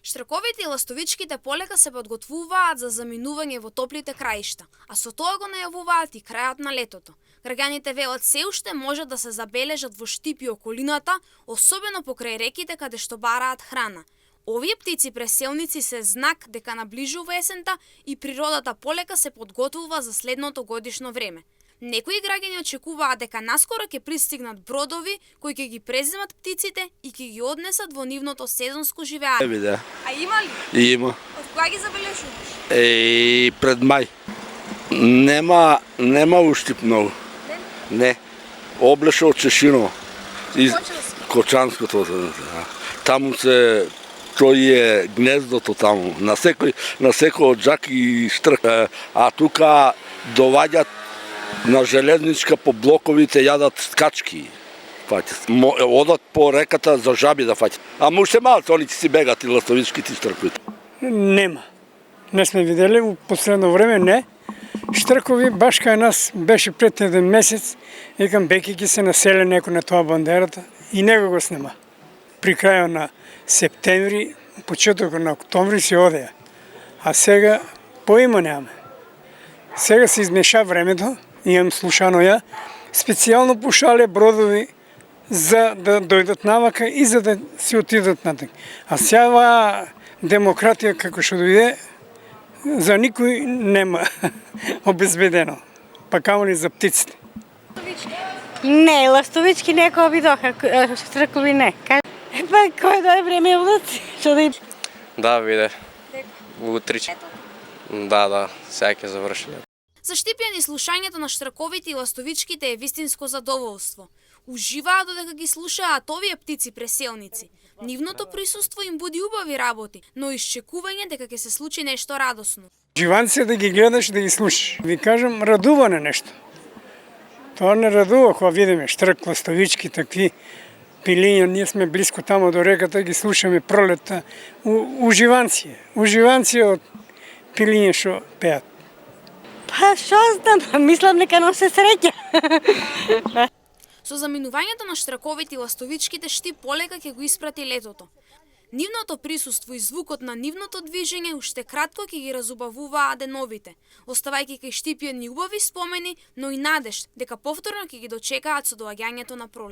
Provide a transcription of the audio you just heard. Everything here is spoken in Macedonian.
Штраковите и ластовичките полека се подготвуваат за заминување во топлите краишта, а со тоа го најавуваат и крајот на летото. Граѓаните велат се уште може да се забележат во штипи околината, особено покрај реките каде што бараат храна. Овие птици преселници се знак дека наближува есента и природата полека се подготвува за следното годишно време. Некои граѓани очекуваат дека наскоро ќе пристигнат бродови кои ќе ги преземат птиците и ќе ги однесат во нивното сезонско живење. А има ли? Има. Од кога ги забележуваш? Пред мај. Нема уштип многу. Не. Облеше од Чешиново. Кочанското. Таму се тој е гнездото таму. На секој од джак и штрк. А тука доваѓат на железничка по блоковите јадат скачки. Одат по реката за жаби да фаќат. А уште малку они си бегат и ластовичките и штрковите. Нема. Не сме видели у последно време, не. Штркови баш кај нас беше пред еден месец, викам бекиќи се населе некој на тоа бандерата и него го снема. При крајот на септември, почетокот на октомври се одеа. А сега поима немаме. Сега се измеша времето, имам слушано ја, специјално пушале бродови за да дојдат навака и за да си отидат натаму. А сега демократија како што дојде, за никој нема обезбедено, па камоли за птиците. Не, ластовички некоја видоха, штркови не. Па кој да е време одат, што да и... Да, виде. Утрич. Да, сега ќе завршиле. За Штипјани слушањето на штраковите и ластовичките е вистинско задоволство. Уживаат додека ги слушаат овие птици преселници. Нивното присуство им буди убави работи, но исчекување дека ќе се случи нешто радосно. Живанци да ги гледаш, да ги слушаш. Ви кажам, радува на нешто. Тоа не радува кога видиме штрк, ластовички, такви пилиња. Ние сме близко тамо до реката, ги слушаме пролетта. Уживанци од пилиња што пеат. Па што знам, мислам дека носе среќа. Со заминувањето на штраковите и ластовичките Штип полека ќе го испрати летото. Нивното присуство и звукот на нивното движење уште кратко ќе ги разубавуваат деновите, оставајќи кај Штипјани убави спомени, но и надеж дека повторно ќе ги дочекаат со доаѓањето на пролет.